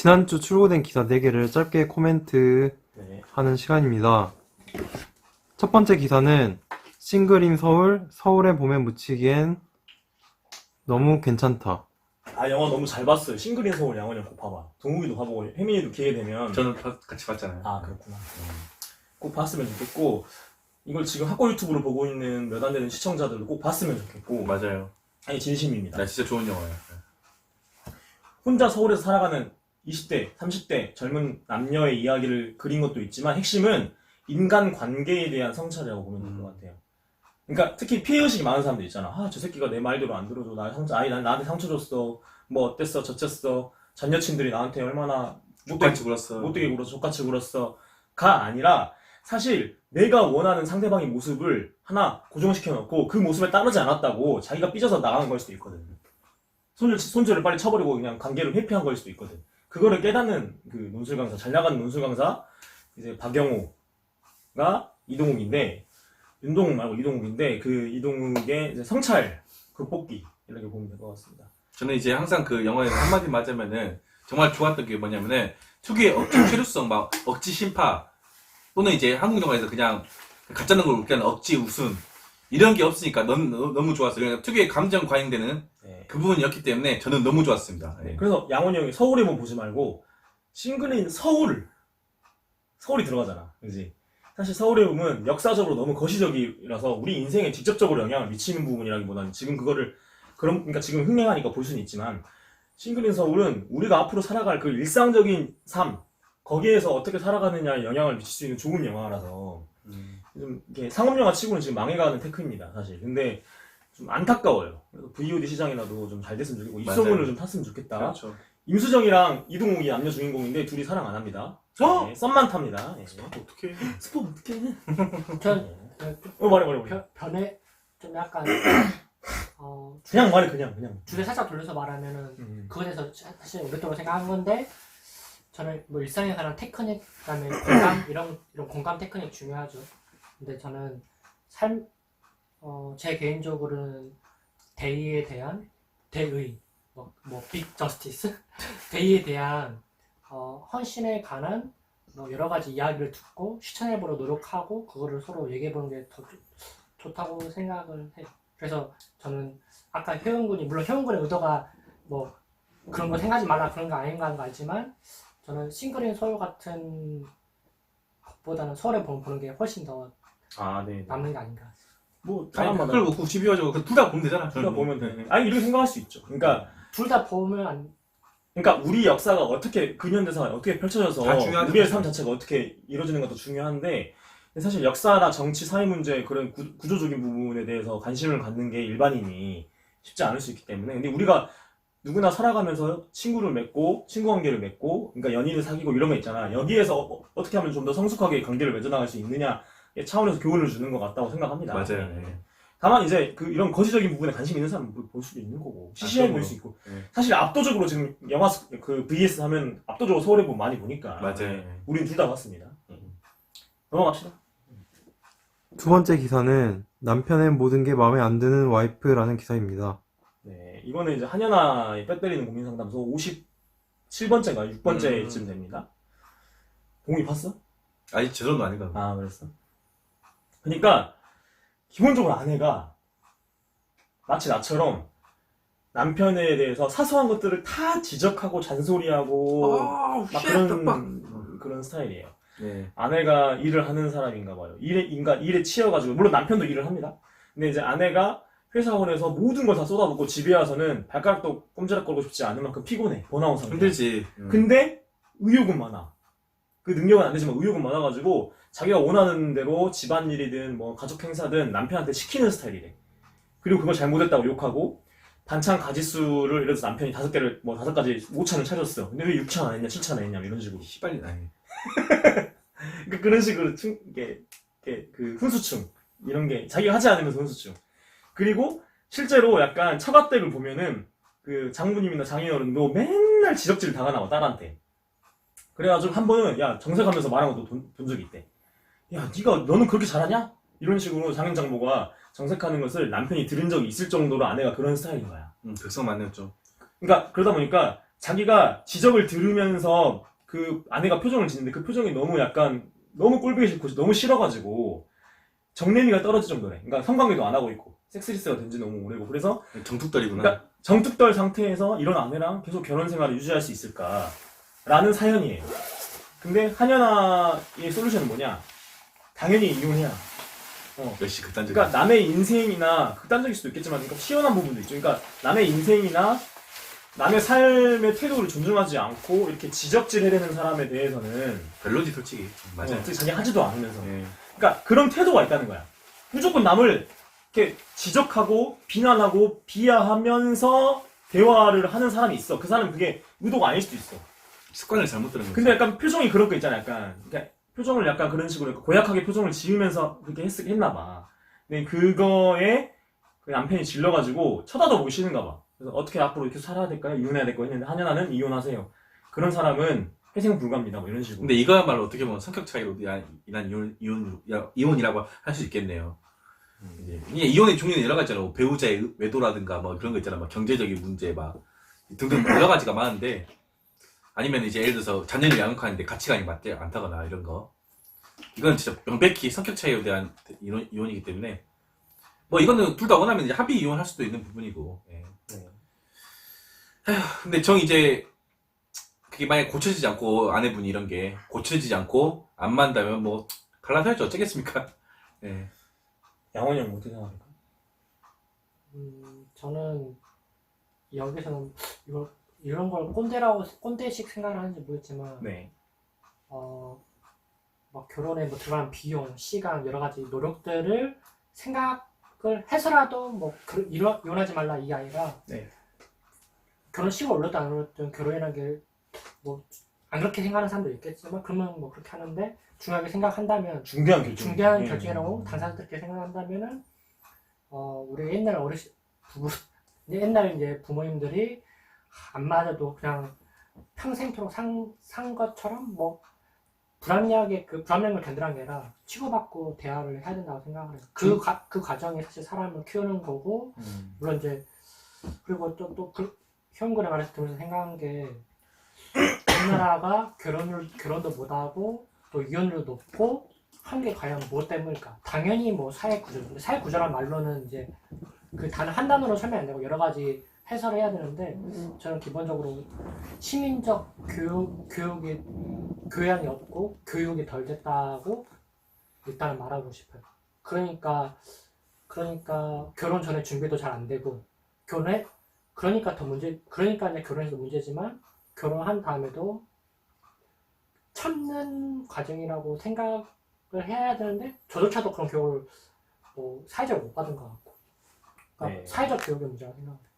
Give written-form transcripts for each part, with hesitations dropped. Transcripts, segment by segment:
지난주 출고된 기사 4개를 짧게 코멘트 네. 하는 시간입니다. 첫 번째 기사는 싱글인 서울, 서울의 봄에 묻히기엔 너무 괜찮다. 아, 영화 너무 잘 봤어요. 싱글인 서울 양원이 꼭 봐봐. 동욱이도 봐보고 혜민이도 기회 되면. 저는 같이 봤잖아요. 아, 그렇구나. 꼭 봤으면 좋겠고, 이걸 지금 학고 유튜브로 보고 있는 몇 안 되는 시청자들도 꼭 봤으면 좋겠고. 맞아요. 아니, 진심입니다. 나 진짜 좋은 영화예요. 혼자 서울에서 살아가는 20대, 30대 젊은 남녀의 이야기를 그린 것도 있지만 핵심은 인간 관계에 대한 성찰이라고 보면 될 것 같아요. 그러니까 특히 피해의식이 많은 사람들 있잖아. 아, 저 새끼가 내 말대로 안 들어줘. 나한테 상처 줬어. 뭐 어땠어, 저쨌어. 전 여친들이 나한테 얼마나 족같이 굴었어. 못되게 굴었어, 족같이 굴었어. 가 아니라 사실 내가 원하는 상대방의 모습을 하나 고정시켜 놓고 그 모습에 따르지 않았다고 자기가 삐져서 나가는 걸 수도 있거든. 손절을 빨리 쳐버리고 그냥 관계를 회피한 걸 수도 있거든. 그거를 깨닫는 그 논술 강사, 잘 나가는 논술 강사, 이제 박영호가 이동욱인데, 윤동욱 말고 이동욱인데, 그 이동욱의 이제 성찰 극복기, 이렇게 보면 될 것 같습니다. 저는 이제 항상 그 영화에서 한마디 맞으면은 정말 좋았던 게 뭐냐면은 특유의 억지 최루성, 막 억지 심파 또는 이제 한국 영화에서 그냥 가짜는 걸 웃게 하는 억지 웃음 이런 게 없으니까 너무 좋았어요. 그러니까 특유의 감정 과잉되는 네. 그 부분이었기 때문에 저는 너무 좋았습니다. 네. 그래서 양원이 형이 서울의 봄 보지 말고 싱글인 서울이 들어가잖아, 그지? 사실 서울의 봄은 역사적으로 너무 거시적이라서 우리 인생에 직접적으로 영향을 미치는 부분이라기보다는 지금 그러니까 지금 흥행하니까 볼 수는 있지만 싱글인 서울은 우리가 앞으로 살아갈 그 일상적인 삶 거기에서 어떻게 살아가느냐에 영향을 미칠 수 있는 좋은 영화라서 좀 이렇게 상업영화 치고는 지금 망해가는 테크입니다, 사실. 근데 좀 안타까워요. 그래서 VOD 시장이라도 좀 잘 됐으면 좋겠고 입소문을 좀 탔으면 좋겠다. 그렇죠. 임수정이랑 이동욱이 남녀 주인공인데 둘이 사랑 안 합니다. 어? 네, 썸만 탑니다. 네. 어떻게? 스포 어떡해? 전 말해. 변해 좀 약간 그냥 말해, 그냥. 주제 살짝 돌려서 말하면은 그거에 대해서 사실 오랫동안 생각한 건데 저는 뭐 일상에 관한 테크닉 그다음에 공감 이런 공감 테크닉 중요하죠. 근데 저는 제 개인적으로는 대의에 대한 대의 빅 저스티스 대의에 대한 헌신에 관한 여러 가지 이야기를 듣고 실천해보려 노력하고 그거를 서로 얘기해보는 게 더 좋다고 생각을 해요. 그래서 저는 아까 물론 혜원군의 의도가 뭐 그런 거 생각하지 말라 그런 거 아닌가 하는 거 알지만 저는 싱글인 서울 같은 것보다는 서울에 보는 게 훨씬 더 네. 남는 게 아닌가. 뭐 아니 사람마다 그걸 뭐 92화죠. 둘 다 보면 되잖아. 둘 다 보면 돼. 아니 이렇게 생각할 수 있죠. 그러니까 둘 다 보면 우리 역사가 어떻게 근현대사가 어떻게 펼쳐져서 다 중요하죠. 우리의 삶 자체가 어떻게 이루어지는 것도 중요한데 사실 역사나 정치, 사회 문제 그런 구조적인 부분에 대해서 관심을 갖는 게 일반인이 쉽지 않을 수 있기 때문에 근데 우리가 누구나 살아가면서 친구 관계를 맺고 그러니까 연인을 사귀고 이런 거 있잖아. 여기에서 어떻게 하면 좀 더 성숙하게 관계를 맺어나갈 수 있느냐의 차원에서 교훈을 주는 것 같다고 생각합니다. 맞아요. 네. 다만 이제 이런 거시적인 부분에 관심 있는 사람은 볼 수도 있는 거고 시시해 보일 수 있고 사실 압도적으로 지금 영화 그 VS 하면 압도적으로 서울의 봄 많이 보니까 맞아요. 우린 둘 다 봤습니다. 넘어갑시다. 두 번째 기사는 남편의 모든 게 마음에 안 드는 와이프라는 기사입니다. 네, 이거는 이제 한연아의 뼈 때리는 고민 상담소 57번째인가 6번째쯤 됩니다. 공이 봤어? 아니 저 정도 아니다. 아, 그랬어? 그러니까 기본적으로 아내가 마치 나처럼 남편에 대해서 사소한 것들을 다 지적하고 잔소리하고 막 그런 스타일이에요. 네. 아내가 일을 하는 사람인가 봐요. 일에 치여가지고 물론 남편도 일을 합니다. 근데 이제 아내가 회사원에서 모든 걸 다 쏟아붓고 집에 와서는 발가락도 꼼지락거리고 싶지 않은 만큼 피곤해. 번아웃 상태. 힘들지. 근데 의욕은 많아. 그 능력은 안 되지만 의욕은 많아가지고 자기가 원하는 대로 집안일이든 뭐 가족 행사든 남편한테 시키는 스타일이래. 그리고 그걸 잘못했다고 욕하고 반찬 가짓수를 예를 들어서 남편이 5개를 뭐 5가지 5찬을 차렸어. 근데 왜 6찬 안 했냐 7찬 안 했냐 이런 식으로. 시발이 나네. 그런 식으로 그 훈수충 이런 게 자기가 하지 않으면서 훈수충. 그리고 실제로 약간 처갓댁을 보면은 그 장모님이나 장인어른도 맨날 지적질 당하나 봐 딸한테. 그래가지고 한 번은 야 정색하면서 말한 것도 본 적이 있대. 야 너는 그렇게 잘하냐? 이런 식으로 장인장모가 정색하는 것을 남편이 들은 적이 있을 정도로 아내가 그런 스타일인 거야. 백성 많네요 좀. 그러니까 그러다 보니까 자기가 지적을 들으면서 그 아내가 표정을 짓는데 그 표정이 너무 약간 너무 꼴보기 싫고 너무 싫어가지고 정내미가 떨어질 정도래. 그러니까 성관계도 안 하고 있고 섹스리스가 된 지 너무 오래고 그래서 정tuk떨이구나. 그러니까 정뚝떨 상태에서 이런 아내랑 계속 결혼 생활을 유지할 수 있을까라는 사연이에요. 근데 한연아의 솔루션은 뭐냐? 당연히 이혼해야. 역시 극단적인. 그러니까 남의 인생이나 극단적일 수도 있겠지만 그러니까 시원한 부분도 있죠. 그러니까 남의 인생이나 남의 삶의 태도를 존중하지 않고 이렇게 지적질해대는 사람에 대해서는 별로지 솔직히. 맞아요. 자기 하지도 않으면서 네. 그러니까 그런 태도가 있다는 거야. 무조건 남을 이렇게 지적하고 비난하고 비하하면서 대화를 하는 사람이 있어. 그 사람은 그게 의도가 아닐 수도 있어. 습관을 잘못 들은 거지. 근데 약간 표정이 그런 거 있잖아. 약간 그러니까 표정을 약간 그런 식으로 고약하게 표정을 지으면서 그렇게 했나 봐. 근데 그거에 그 남편이 질러가지고 쳐다도 보기 싫은가 봐. 그래서 어떻게 앞으로 이렇게 살아야 될까요? 이혼해야 될까요? 했는데 한연아는 이혼하세요. 그런 사람은 회생 불가입니다. 뭐 이런 식으로. 근데 이거야말로 어떻게 보면 성격 차이로 인한 이혼이라고 할 수 있겠네요. 이게 이혼의 종류는 여러 가지잖아. 뭐 배우자의 외도라든가 뭐 그런 거 있잖아. 막 경제적인 문제 막 등등 여러 가지가 많은데 아니면 이제 예를 들어서 자녀를 양육하는데 가치관이 맞지 않다거나 이런 거. 이건 진짜 명백히 성격 차이에 대한 이혼이기 때문에 뭐 이거는 둘 다 원하면 이제 합의 이혼할 수도 있는 부분이고. 예. 네. 근데 정 이제 그게 만약에 고쳐지지 않고 아내분이 이런 게 고쳐지지 않고 안 만다면 뭐 갈라서야죠. 어쩌겠습니까? 예. 양원이 형 어떻게 생각할까? 저는 여기서는 이런 걸 꼰대식 생각을 하는지 모르겠지만, 네. 막 결혼에 뭐 들어가는 비용, 시간, 여러 가지 노력들을 생각을 해서라도 뭐 이혼하지 말라 이게 아니라, 네. 결혼식을 올렸든 안 올렸든 결혼이라는 게 뭐 안 그렇게 생각하는 사람도 있겠지만, 그러면 뭐 그렇게 하는데 중요하게 생각한다면 중대한 결정. 중대한 결정이라고 당사자들께 생각한다면은 우리 옛날 옛날 이제 부모님들이 안 맞아도 그냥 평생토록 산 것처럼 뭐 불합리하게 그 불합리함을 견디라는 게 아니라 치고받고 대화를 해야 된다고 생각을 해요. 그 과정이 사실 사람을 키우는 거고 물론 이제 그리고 또 현근의 말에서 들으면서 생각한 게 우리나라가 결혼도 못하고 또 이혼율도 높고 한 게 과연 무엇 때문일까? 당연히 뭐 사회 구조란 말로는 이제 그 단 한 단어로 설명 안 되고 여러 가지 해설을 해야 되는데 저는 기본적으로 시민적 교양이 없고 교육이 덜 됐다고 일단은 말하고 싶어요. 그러니까 결혼 전에 준비도 잘 안 되고 그러니까 이제 결혼해서 문제지만 결혼한 다음에도 참는 과정이라고 생각을 해야 되는데 저조차도 그런 교육을 사회적으로 못 받은 것 같고 그러니까 네. 사회적 교육의 문제가 생각합니다.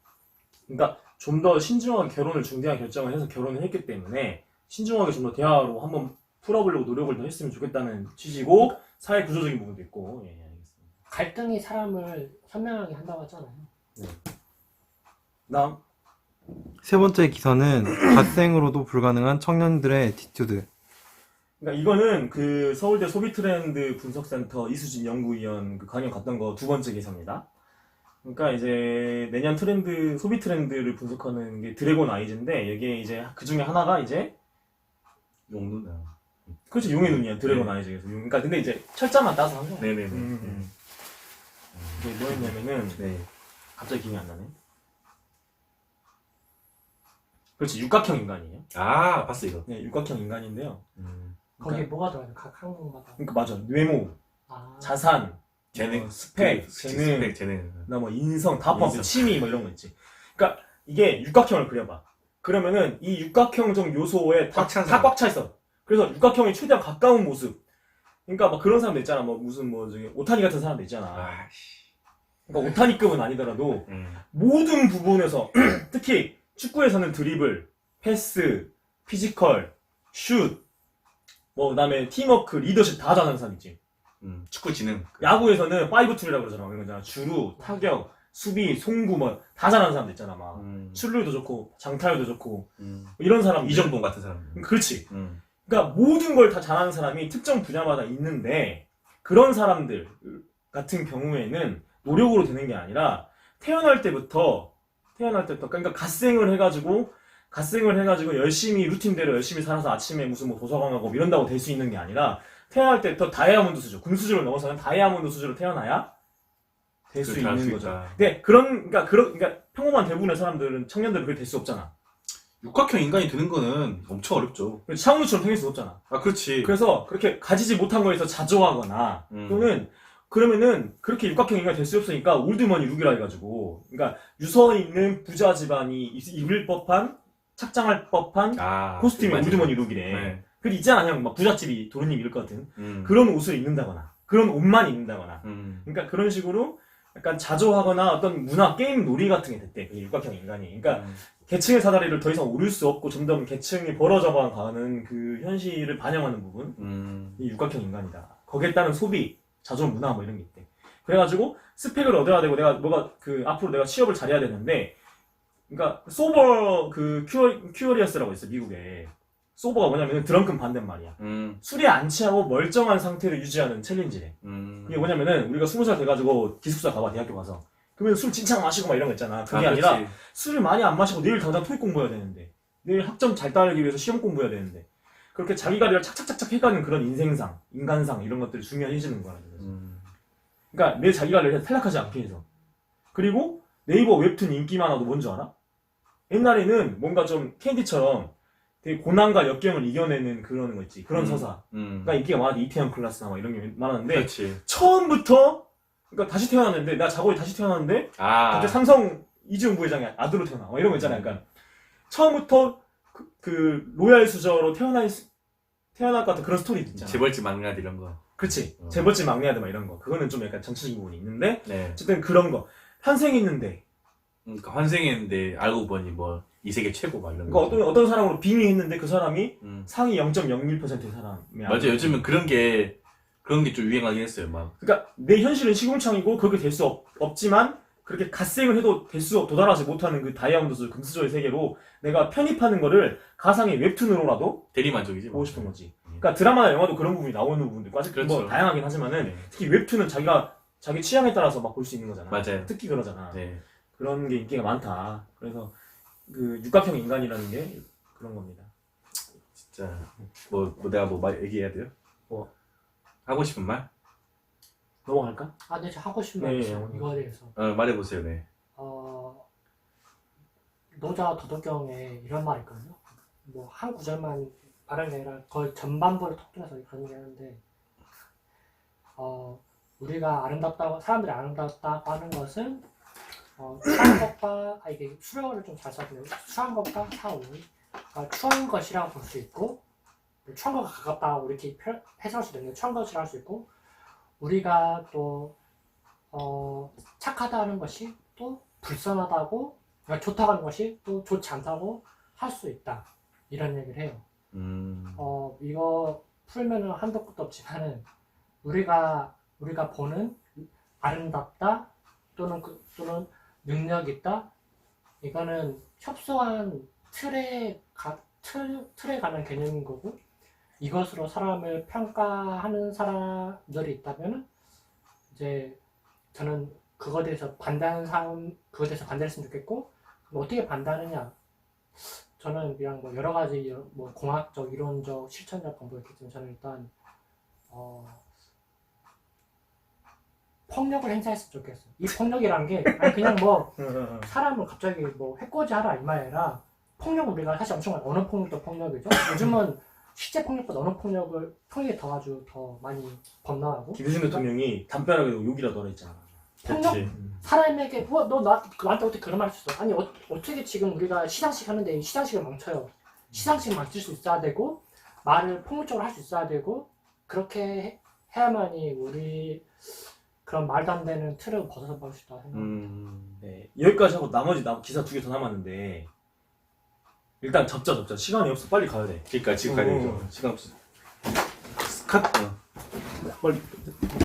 그러니까 좀 더 신중하게 결혼을 중대한 결정을 해서 결혼을 했기 때문에 신중하게 좀 더 대화로 한번 풀어보려고 노력을 더 했으면 좋겠다는 취지고 사회 구조적인 부분도 있고. 예, 알겠습니다. 갈등이 사람을 현명하게 한다고 하잖아요. 다음. 세 번째 기사는 갓생으로도 불가능한 청년들의 애티튜드. 그러니까 이거는 그 서울대 소비트렌드 분석센터 이수진 연구위원 그 강연 갔던 거 두 번째 기사입니다. 그러니까 이제 내년 소비 트렌드를 분석하는 게 드래곤 아이즈인데 이게 이제 그 중에 하나가 이제 용눈. 그렇죠 용의 눈이야 드래곤 아이즈에서 그러니까 근데 이제 철자만 따서 한 거야. 네네네. 이게 뭐였냐면은 네. 갑자기 기억이 안 나네. 그렇지 육각형 인간이에요. 아 봤어 이거. 네 육각형 인간인데요. 거기에 그러니까, 뭐가 들어가요? 각 항목마다. 그러니까 맞아 외모, 아, 자산, 재능, 스펙, 재능. 나 뭐 인성 다 포함돼 인성. 취미 뭐 이런 거 있지. 그러니까 이게 육각형을 그려봐. 그러면은 이 육각형적 요소에 다 꽉 차 있어. 그래서 육각형이 최대한 가까운 모습. 그러니까 막 그런 사람들 있잖아. 뭐 무슨 뭐 저기 오타니 같은 사람들 있잖아. 아씨. 그러니까 오타니급은 아니더라도 모든 부분에서 특히 축구에서는 드리블, 패스, 피지컬, 슛, 뭐 그다음에 팀워크, 리더십 다 잘하는 사람 있지. 축구 지능. 야구에서는 5-2라고 그러잖아. 그런 거잖아. 주루, 타격, 수비, 송구 뭐 다 잘하는 사람들 있잖아. 막 출루도 좋고 장타율도 좋고 이런 사람 이정범 같은 사람. 그렇지. 그러니까 모든 걸 다 잘하는 사람이 특정 분야마다 있는데 그런 사람들 같은 경우에는 노력으로 되는 게 아니라 태어날 때부터 그러니까 갓생을 해가지고 갓생을 해가지고 열심히 루틴대로 열심히 살아서 아침에 무슨 뭐 도서관 가고 이런다고 될 수 있는 게 아니라 태어날 때부터 다이아몬드 수준, 금수저를 넘어서는 다이아몬드 수준으로 태어나야 될 수 그렇게 할 있는 수 거죠. 있다. 근데 그러니까 평범한 대부분의 사람들은 청년들은 그렇게 될 수 없잖아. 육각형 인간이 되는 거는 엄청 어렵죠. 차은우처럼 생길 수 없잖아. 아, 그렇지. 그래서 그렇게 가지지 못한 거에서 자조하거나 또는 그러면은 그렇게 육각형 인간이 될 수 없으니까 올드머니 룩이라 해가지고 그러니까 유서 있는 부자 집안이 입을 법한 착장할 법한 코스튬이 맞아요. 올드머니 룩이래. 네. 그 있잖아, 그냥 막 부잣집이 도련님 입을 것 같은 음. 그런 옷을 입는다거나 그런 옷만 입는다거나. 그러니까 그런 식으로 약간 자조하거나 어떤 문화 게임 놀이 같은 게 됐대. 그 육각형 인간이. 그러니까 계층의 사다리를 더 이상 오를 수 없고 점점 계층이 벌어져 가는 그 현실을 반영하는 부분. 이 육각형 인간이다. 거기에 따른 소비, 자조 문화 뭐 이런 게 있대. 그래가지고 스펙을 얻어야 되고 뭐가 앞으로 내가 취업을 잘해야 되는데, 그러니까 소버 큐어리어스라고 있어 미국에. 소버가 뭐냐면 드렁큰 반대말이야. 술에 안 취하고 멀쩡한 상태를 유지하는 챌린지래. 이게 뭐냐면은 우리가 20살 돼가지고 기숙사 가봐 대학교 가서. 그러면 술 진창 마시고 막 이런 거 있잖아. 그게 아니라 술을 많이 안 마시고 내일 당장 토익 공부해야 되는데, 내일 학점 잘 따르기 위해서 시험 공부해야 되는데, 그렇게 자기 관리를 착착착착 해가는 그런 인생상, 인간상 이런 것들이 중요해지는 거야. 그러니까 내 자기 관리를 탈락하지 않게 해서. 그리고 네이버 웹툰 인기 많아도 뭔지 알아? 옛날에는 뭔가 좀 캔디처럼 되게 고난과 역경을 이겨내는 그런 거 있지. 그런 서사가 인기가 많아도 이태원 클라스나 막 이런 게 많았는데, 그렇지. 처음부터 그러니까 다시 태어났는데, 나 자고에 다시 태어났는데 갑자기 삼성 이지훈 부회장의 아들로 태어나. 막 이런 거 있잖아요. 그러니까 처음부터 그 로얄 수저로 태어날 것 같은 그런 스토리 있잖아. 재벌집 막내 아들 이런 거. 그렇지. 재벌집 막내 아들 막 이런 거. 그거는 좀 약간 정치적인 부분이 있는데, 네. 어쨌든 그런 거. 환생했는데, 그러니까 환생했는데 알고 보니 뭐 이 세계 최고 막 이런 그러니까 거. 어떤 사람으로 빙의했는데 그 사람이 음. 상위 0.01%의 사람이 맞아. 요즘은 그런 게 좀 유행하긴 했어요. 막. 그러니까 내 현실은 시궁창이고 그렇게 될 수 없지만 그렇게 갓생을 해도 도달하지 못하는 그 다이아몬드 금수저의 세계로 내가 편입하는 거를 가상의 웹툰으로라도 대리만족이지. 보고 싶은 거지. 그러니까 드라마나 영화도 그런 부분이 나오는 부분도 있고 아직 그렇죠. 뭐 다양하긴 하지만은 네. 특히 웹툰은 자기 취향에 따라서 막 볼 수 있는 거잖아. 맞아요. 특히 그러잖아. 네. 그런 게 인기가 많다. 그래서 그 육각형 인간이라는 게 그런 겁니다. 진짜 뭐 내가 말 얘기해야 돼요? 뭐 하고 싶은 말? 넘어갈까? 네, 저 하고 싶은 말 네, 있어요. 이거에 대해서. 말해보세요. 네. 노자 도덕경에 이런 말이 있거든요. 뭐 한 구절만 말하는 게 아니라 거의 전반부를 통틀어서 그런 게 하는데, 우리가 사람들이 아름답다고 하는 것은 추한 것과 이게 수령어를 좀 잘 써야 돼요. 추한 것과 사후, 추한 것이라고 볼 수 있고, 추한 것과 가깝다고 이렇게 해석할 수도 있는데, 추한 것이라고 할 수 있고, 우리가 또 착하다는 것이 또 불선하다고, 그러니까 좋다고 하는 것이 또 좋지 않다고 할 수 있다, 이런 얘기를 해요. 이거 풀면은 한도 끝도 없지만은 우리가 보는 아름답다 또는 능력 있다, 이거는 협소한 틀에 가는 개념인 거고, 이것으로 사람을 평가하는 사람들이 있다면 이제 저는 그거에 대해서 반대했으면 좋겠고, 그럼 어떻게 반대하느냐? 저는 그냥 뭐 여러 가지 뭐 공학적, 이론적, 실천적 방법이 있겠지만 저는 일단 폭력을 행사했으면 좋겠어. 이 폭력이란 게 그냥 뭐 사람을 갑자기 뭐 해코지하라 이 말이 아니라, 폭력은 우리가 사실 엄청난 언어 폭력도 폭력이죠. 요즘은 실제 폭력보다 언어 폭력이 더 많이 번나하고. 김대중 대통령이 담벼락에도 욕이라도 하라 했잖아. 폭력? 그치. 사람에게 너 나한테 어떻게 그런 말 할 수 있어? 아니 어떻게 지금 우리가 시상식 하는데 시상식을 망쳐요. 시상식 망칠 수 있어야 되고, 말을 폭력적으로 할 수 있어야 되고, 그렇게 해야만이 우리 그런 말도 안 되는 틀을 벗어서 볼 수 있다고 생각합니다. 네, 여기까지 하고 나머지 기사 2개 더 남았는데, 일단 접자. 시간이 없어. 빨리 가야 돼. 그러니까 지금 가야 되죠. 시간 없어. 컷. 빨리.